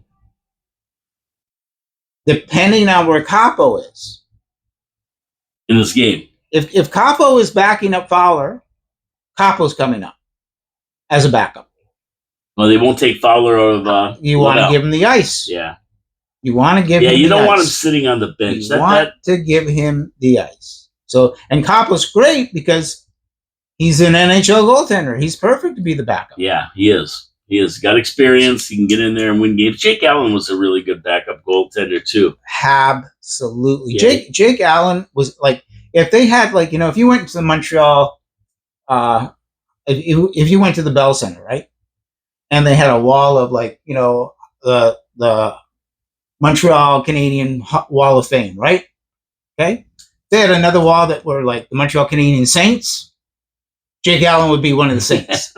depending on where Kaapo is in this game, if Kaapo is backing up Fowler, Kaapo's coming up as a backup. Well, they won't take Fowler out of. You want to give him the ice. Yeah. You want to give him the ice. Yeah, you don't want him sitting on the bench. You want to give him the ice. So, and Kaapo's great because he's an NHL goaltender. He's perfect to be the backup. Yeah, he is. He has got experience. He can get in there and win games. Jake Allen was a really good backup goaltender, too. Absolutely. Yeah. Jake Allen was if they had if you went to the Montreal, if you went to the Bell Center, right? And they had a wall of the Montreal Canadian Wall of Fame, right? Okay. They had another wall that were the Montreal Canadian Saints. Jake Allen would be one of the Saints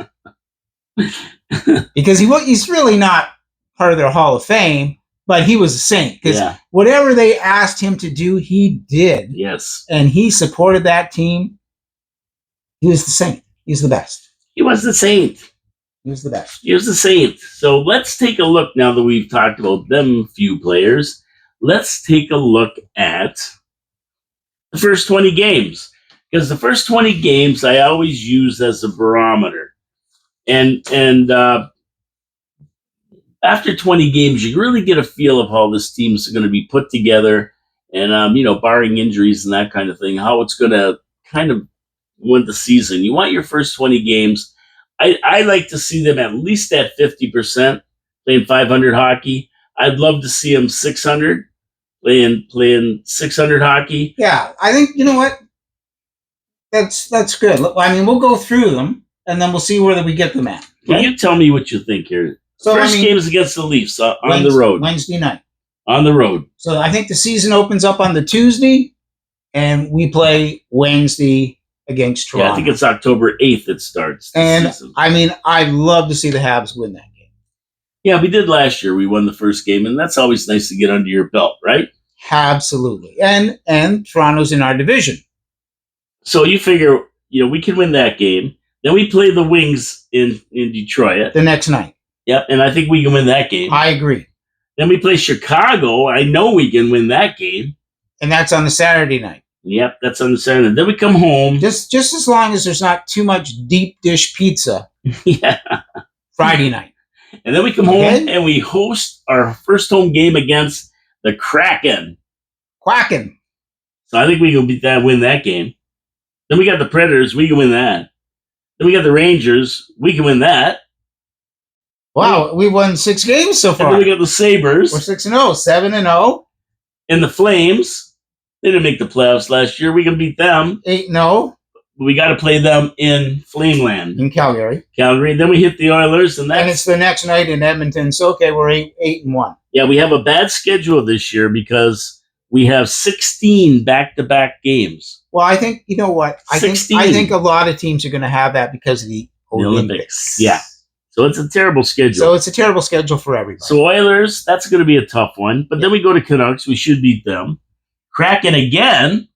because he's really not part of their Hall of Fame, but he was a Saint because whatever they asked him to do, he did. Yes, and he supported that team. He was the Saint. He was the best. He was the Saint. He was the best. He was the Saint. So let's take a look now that we've talked about them few players. Let's take a look at the first 20 games. Because the first 20 games I always use as a barometer. And after 20 games, you really get a feel of how this team is going to be put together and, barring injuries and that kind of thing, how it's going to kind of win the season. You want your first 20 games. I like to see them at least at 50% playing 500 hockey. I'd love to see them 600 playing 600 hockey. Yeah, I think you know what. That's good. I mean, we'll go through them and then we'll see where we get them at. Can you tell me what you think here? So first game is against the Leafs on the road. Wednesday night. On the road. So I think the season opens up on the Tuesday, and we play Wednesday against Toronto. Yeah, I think it's October 8th it starts. And season. I mean, I'd love to see the Habs win that game. Yeah, we did last year. We won the first game, and that's always nice to get under your belt, right? Absolutely. And Toronto's in our division. So you figure, we can win that game. Then we play the Wings in Detroit. The next night. Yep, and I think we can win that game. I agree. Then we play Chicago. I know we can win that game. And that's on the Saturday night. Yep, that's on the Saturday. Then we come home. Just as long as there's not too much deep dish pizza. Yeah. Friday night. And then we come home and we host our first home game against the Kraken. Quacken. So I think we can win that game. Then we got the Predators. We can win that. Then we got the Rangers. We can win that. Wow, we won 6 games so far. And then we got the Sabres. We're 6-0, 7-0. And the Flames, they didn't make the playoffs last year. We can beat them. 8-0 We got to play them in Flameland, in Calgary. Then we hit the Oilers, and it's the next night in Edmonton. So okay, we're 8-1. Yeah, we have a bad schedule this year because we have 16 back-to-back games. Well, I think you know what I think a lot of teams are going to have that because of the Olympics. Yeah, so it's a terrible schedule. So it's a terrible schedule for everybody. So Oilers, that's going to be a tough one. But then we go to Canucks. We should beat them. Kraken again.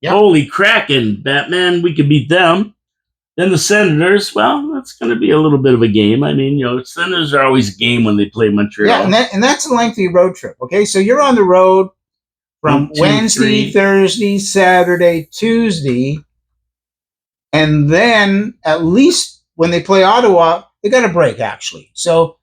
Yep. Holy Kraken, Batman, we could beat them. Then the Senators, well, that's going to be a little bit of a game. I mean, Senators are always a game when they play Montreal. Yeah, and that's a lengthy road trip, okay? So you're on the road from Wednesday, Thursday, Saturday, Tuesday, and then at least when they play Ottawa, they got a break, actually. So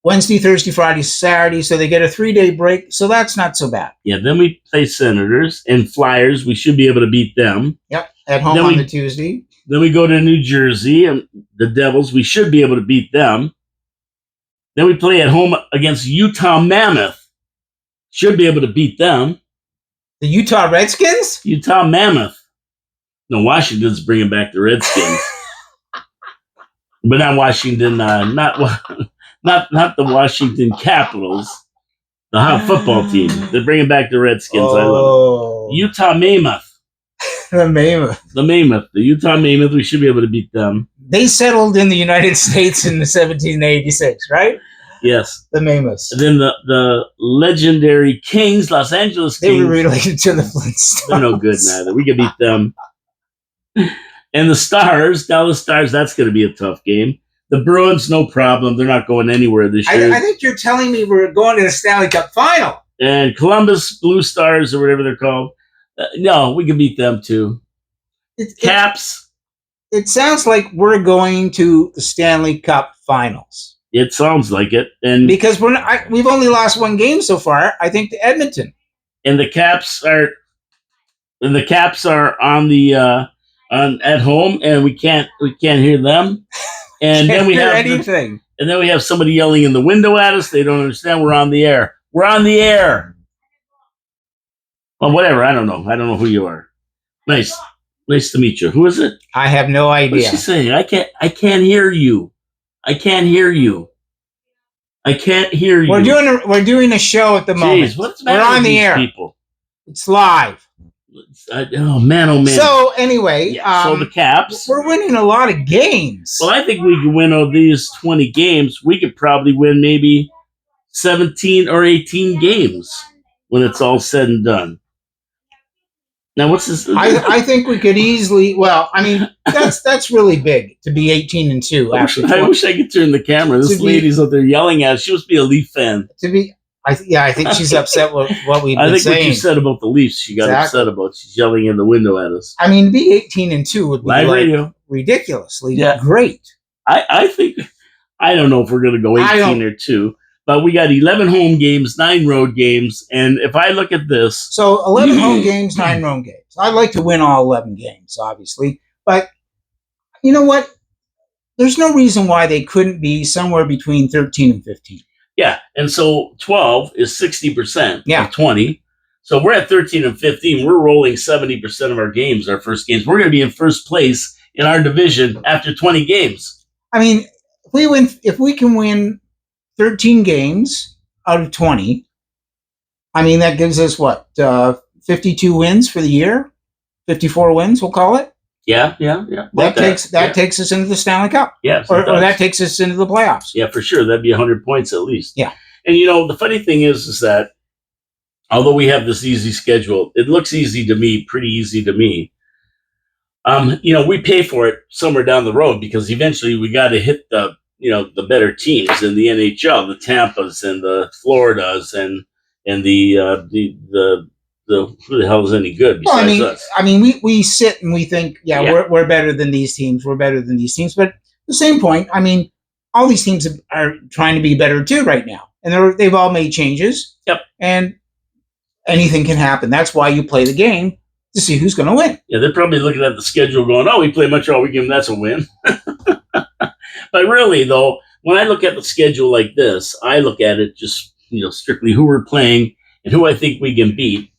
Wednesday, Thursday, Friday, Saturday, so they get a 3-day break, so that's not so bad. Yeah, then we play Senators and Flyers. We should be able to beat them. Yep, at home on the Tuesday. Then we go to New Jersey and the Devils. We should be able to beat them. Then we play at home against Utah Mammoth. Should be able to beat them. The Utah Redskins? Utah Mammoth. No, Washington's bringing back the Redskins. But not Washington, not the Washington Capitals, the football team. They're bringing back the Redskins. I love it. Utah Mammoth. The Mammoth. The Utah Mammoth. We should be able to beat them. They settled in the United States in 1786, right? Yes. The Mammoths. And then the legendary Kings, Los Angeles Kings. They were related to the Flintstones. They're no good neither. We could beat them. And the Stars, Dallas Stars, that's going to be a tough game. The Bruins, no problem. They're not going anywhere this year. I think you're telling me we're going to the Stanley Cup final. And Columbus Blue Stars, or whatever they're called. No, we can beat them too. Caps. It sounds like we're going to the Stanley Cup finals. It sounds like it. And because we've only lost one game so far, I think, to Edmonton. And the Caps are on the at home, and we can't hear them. And then we have anything. And then we have somebody yelling in the window at us. They don't understand we're on the air. We're on the air. Well, whatever. I don't know. I don't know who you are. Nice to meet you. Who is it? I have no idea. What's she saying? I can't hear you. I can't hear you. I can't hear you. We're doing a show at the moment. Jeez, what's the matter we're on with the these air. People? It's live. Oh man. So anyway, so the Caps. We're winning a lot of games. Well, I think we could win all these 20 games. We could probably win maybe 17 or 18 games when it's all said and done. Now, what's this? I think we could easily. Well, I mean, that's really big to be 18-2. I wish I could turn the camera. This lady's out there yelling at us. She must be a Leaf fan. I think she's upset with what we've been saying. What you said about the Leafs, she got upset about. She's yelling in the window at us. I mean, to be 18-2 would be ridiculously great. I think, I don't know if we're going to go 18 or 2, but we got 11 home games, 9 road games, and if I look at this... So 11 home games, 9 road games. I'd like to win all 11 games, obviously, but you know what? There's no reason why they couldn't be somewhere between 13 and 15. Yeah, and so 12 is 60% of 20. So we're at 13 and 15. We're rolling 70% of our games, our first games. We're going to be in first place in our division after 20 games. I mean, if we can win 13 games out of 20, I mean, that gives us what, 52 wins for the year? 54 wins, we'll call it? Yeah. That takes us into the Stanley Cup. Yes, or that takes us into the playoffs. Yeah, for sure. That'd be 100 points at least. Yeah. And the funny thing is that although we have this easy schedule, it looks easy to me, pretty easy to me. We pay for it somewhere down the road because eventually we got to hit the better teams in the NHL, the Tampas and the Floridas and the who the hell is any good besides us? I mean, we sit and we think, we're better than these teams. We're better than these teams. But at the same point, I mean, all these teams are trying to be better too right now. And they've all made changes. Yep. And anything can happen. That's why you play the game to see who's going to win. Yeah, they're probably looking at the schedule going, we play Montreal, we give them, that's a win. But really, though, when I look at the schedule like this, I look at it just, strictly who we're playing and who I think we can beat.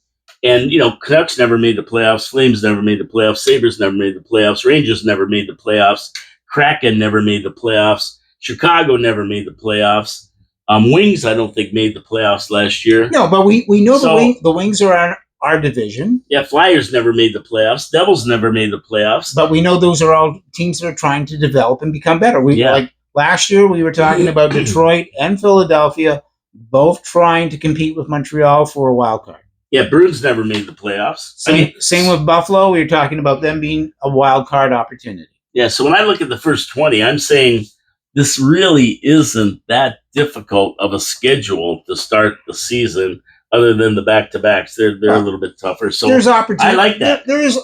And, Canucks never made the playoffs. Flames never made the playoffs. Sabres never made the playoffs. Rangers never made the playoffs. Kraken never made the playoffs. Chicago never made the playoffs. Wings, I don't think, made the playoffs last year. No, but we know the Wings are our division. Yeah, Flyers never made the playoffs. Devils never made the playoffs. But we know those are all teams that are trying to develop and become better. Like last year, we were talking about Detroit and Philadelphia both trying to compete with Montreal for a wild card. Yeah, Bruins never made the playoffs. Same with Buffalo. We were talking about them being a wild card opportunity. Yeah, so when I look at the first 20, I'm saying this really isn't that difficult of a schedule to start the season, other than the back-to-backs. They're a little bit tougher. So there's opportunity. I like that. There is,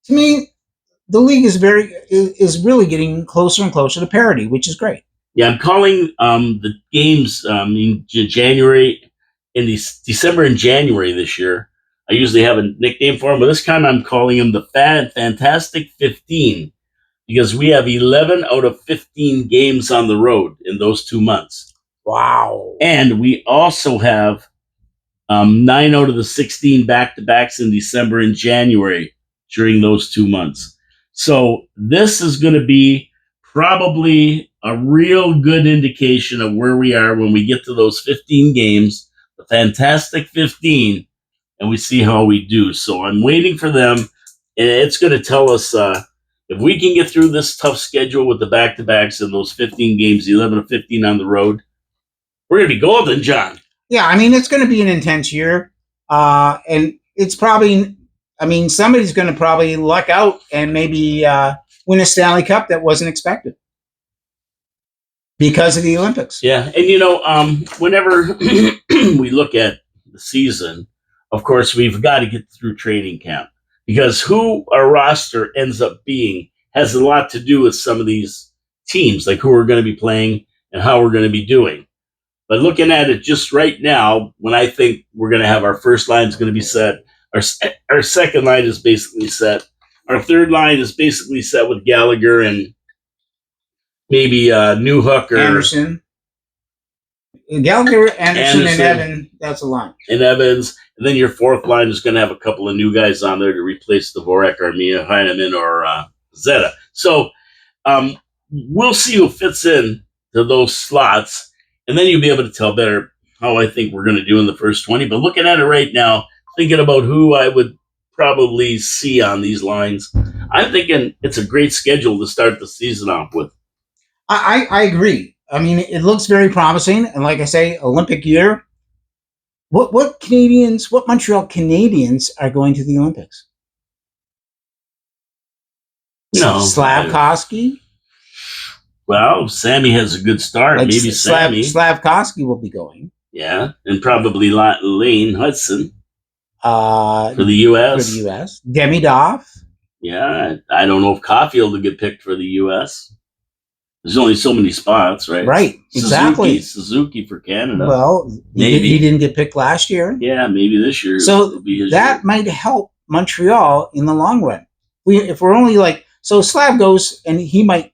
to me, the league is really getting closer and closer to parity, which is great. Yeah, I'm calling the games in January, in December and January this year. I usually have a nickname for them, but this time I'm calling them the Fantastic 15, because we have 11 out of 15 games on the road in those 2 months. Wow. And we also have 9 out of the 16 back-to-backs in December and January during those 2 months. So this is going to be probably a real good indication of where we are when we get to those 15 games, the Fantastic 15, and we see how we do. So I'm waiting for them, and it's going to tell us if we can get through this tough schedule with the back-to-backs and those 15 games, 11 of 15 on the road, we're going to be golden, John. Yeah, it's going to be an intense year, and it's probably, somebody's going to probably luck out and maybe win a Stanley Cup that wasn't expected because of the Olympics. Yeah, and whenever we look at the season, of course, we've got to get through training camp, because who our roster ends up being has a lot to do with some of these teams, like who we're going to be playing and how we're going to be doing. But looking at it just right now, when I think we're going to have our first line is going to be set, our second line is basically set, our third line is basically set with Gallagher and maybe Newhook or Anderson. Gallagher, Anderson, and Evans, that's a line. And Evans. And then your fourth line is going to have a couple of new guys on there to replace Dvorak, Armia, Heineman, or Zeta. So we'll see who fits in to those slots. And then you'll be able to tell better how I think we're going to do in the first 20. But looking at it right now, thinking about who I would probably see on these lines, I'm thinking it's a great schedule to start the season off with. I agree. It looks very promising. And like I say, Olympic year. What Montreal Canadiens are going to the Olympics? No. Slavkovsky? Well, Sammy has a good start. Maybe Sammy. Slavkovsky will be going. Yeah, and probably Lane Hudson for the U.S. Demidov. Yeah, I don't know if Caulfield will get picked for the U.S. There's only so many spots, right? Right, exactly. Suzuki for Canada. Well, maybe he didn't get picked last year. Yeah, maybe this year. So that might help Montreal in the long run. If we're only so Slav goes, and he might,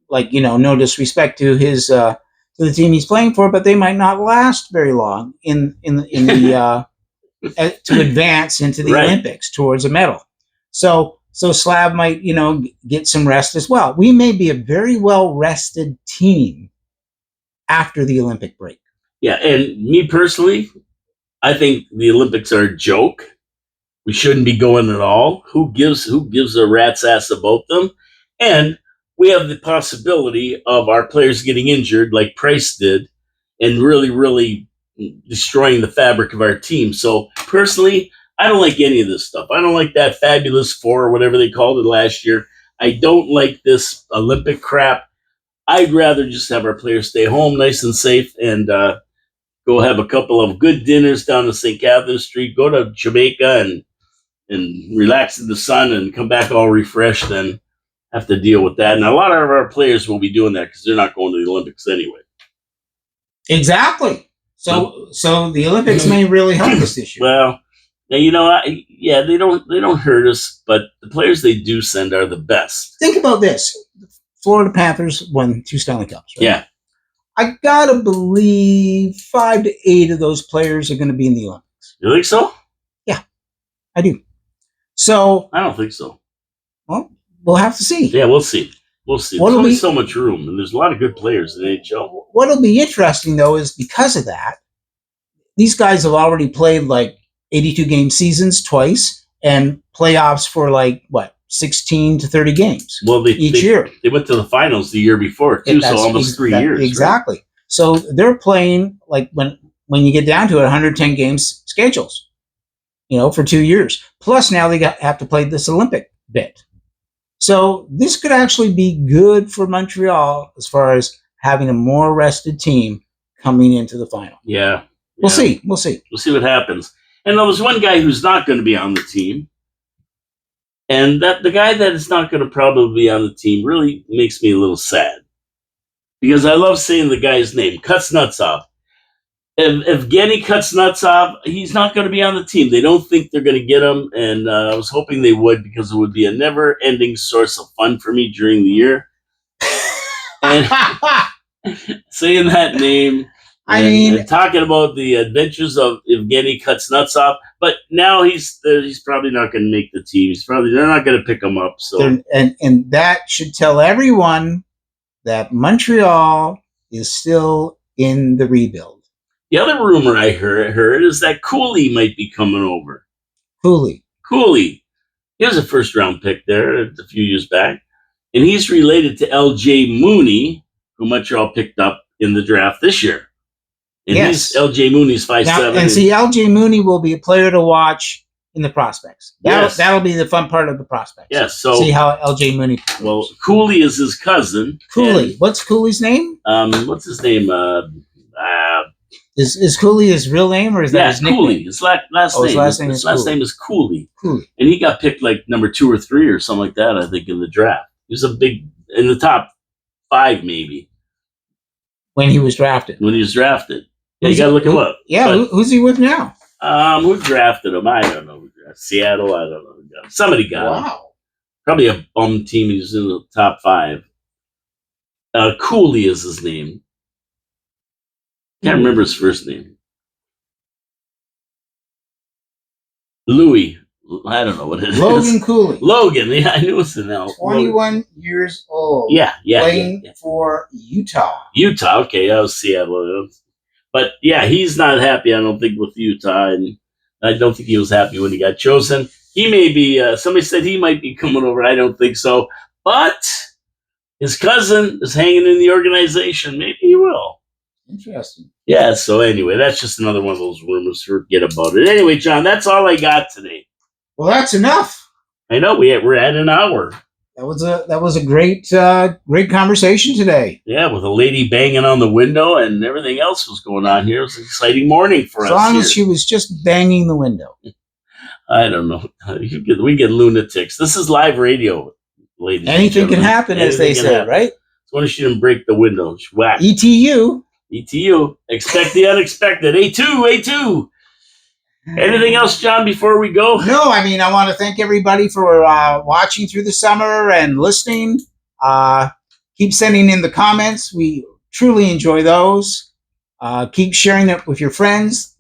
no disrespect to his to the team he's playing for, but they might not last very long in the to advance into the Olympics towards a medal. So Slav might, get some rest as well. We may be a very well-rested team after the Olympic break. Yeah, and me personally, I think the Olympics are a joke. We shouldn't be going at all. Who gives a rat's ass about them? And we have the possibility of our players getting injured like Price did and really, really destroying the fabric of our team. So personally, I don't like any of this stuff. I don't like that Fabulous Four or whatever they called it last year. I don't like this Olympic crap. I'd rather just have our players stay home nice and safe and go have a couple of good dinners down to St. Catherine Street, go to Jamaica and relax in the sun and come back all refreshed and have to deal with that. And a lot of our players will be doing that because they're not going to the Olympics anyway. Exactly. So the Olympics may really help us this year. Well, now, they don't hurt us, but the players they do send are the best. Think about this. The Florida Panthers won 2 Stanley Cups, right? Yeah. I gotta believe 5 to 8 of those players are going to be in the Olympics. You think so? Yeah, I do. So I don't think so. Well, we'll have to see. Yeah, we'll see. We'll see. There's only so much room, and there's a lot of good players in the NHL. What'll be interesting, though, is because of that, these guys have already played like 82-game seasons twice and playoffs for 16 to 30 games each year. They went to the finals the year before, too, so almost 3 years. Exactly. Right? So they're playing, when you get down to it, 110 games schedules, for 2 years. Plus now they have to play this Olympic bit. So this could actually be good for Montreal as far as having a more rested team coming into the final. Yeah. We'll see. We'll see what happens. And there was one guy who's not going to be on the team. And the guy that is not going to probably be on the team really makes me a little sad. Because I love saying the guy's name, Kuznetsov. Evgeny Kuznetsov, he's not going to be on the team. They don't think they're going to get him, and I was hoping they would, because it would be a never-ending source of fun for me during the year. And saying that name, and talking about the adventures of Evgeny Kuznetsov, but now he's probably not going to make the team. They're not going to pick him up. So and that should tell everyone that Montreal is still in the rebuild. The other rumor I heard is that Cooley might be coming over. Cooley. He was a first-round pick there a few years back. And he's related to L.J. Mooney, who Montreal picked up in the draft this year. And L.J. Mooney's 5'7". And see, L.J. Mooney will be a player to watch in the prospects. That'll be the fun part of the prospects. Yes. So see how L.J. Mooney performs. Well, Cooley is his cousin. Cooley. What's Cooley's name? What's his name? Is Cooley his real name, or is that his nickname? Cooley. His last name. His last name is Cooley. And he got picked number 2 or 3 or something like that, I think, in the draft. He was in the top 5 maybe. When he was drafted. Yeah, you got to look him up. Yeah, who's he with now? Who drafted him? I don't know. Seattle, I don't know. Somebody got him. Probably a bum team. He's in the top 5. Cooley is his name. Can't remember his first name. Louis. I don't know what it is. Logan Cooley. Logan. Yeah, I knew it was an L. 21 years old. Yeah. Playing for Utah. Okay, that was Seattle. But yeah, he's not happy, I don't think, with Utah. And I don't think he was happy when he got chosen. He may be, somebody said he might be coming over. I don't think so. But his cousin is hanging in the organization. Maybe he will. Interesting. Yeah, so anyway, that's just another one of those rumors. Forget about it. Anyway, John, that's all I got today. Well, that's enough. I know, we're at an hour. That was a great conversation today. Yeah, with a lady banging on the window and everything else was going on here. It was an exciting morning for us. As long as she was just banging the window. I don't know. We get lunatics. This is live radio, ladies. Anything can happen, as they say, right? So when she didn't break the window, she whacked. ETU. Expect the unexpected. A2. Anything else, John, before we go? No, I want to thank everybody for watching through the summer and listening. Keep sending in the comments. We truly enjoy those. Keep sharing it with your friends.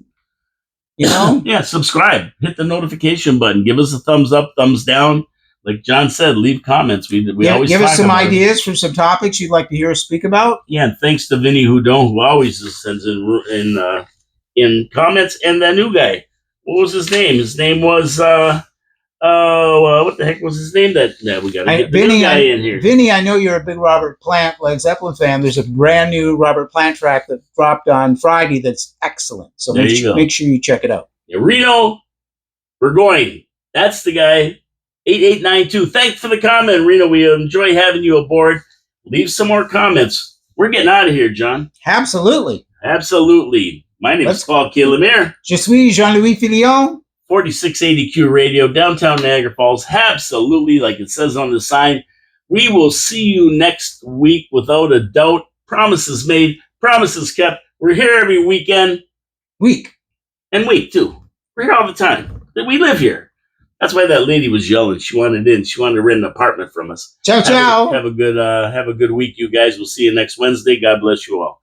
Yeah, subscribe. Hit the notification button. Give us a thumbs up, thumbs down. Like John said, leave comments. We always give us some ideas for some topics you'd like to hear us speak about. Yeah, and thanks to Vinny Houdon, who always sends in comments. And that new guy, what was his name? His name was what the heck was his name? That we got to get the new guy in here. Vinny, I know you're a big Robert Plant, Led Zeppelin fan. There's a brand new Robert Plant track that dropped on Friday that's excellent. So make sure you check it out. Yeah, Reno, we're going. That's the guy. 8892. Thanks for the comment, Reno. We enjoy having you aboard. Leave some more comments. We're getting out of here, John. Absolutely. My name is Paul K. Lemire. Je suis Jean-Louis Filion. 4680Q Radio, downtown Niagara Falls. Absolutely, like it says on the sign. We will see you next week without a doubt. Promises made, promises kept. We're here every weekend. Week, too. We're here all the time. We live here. That's why that lady was yelling. She wanted in. She wanted to rent an apartment from us. Ciao. Have a good week, you guys. We'll see you next Wednesday. God bless you all.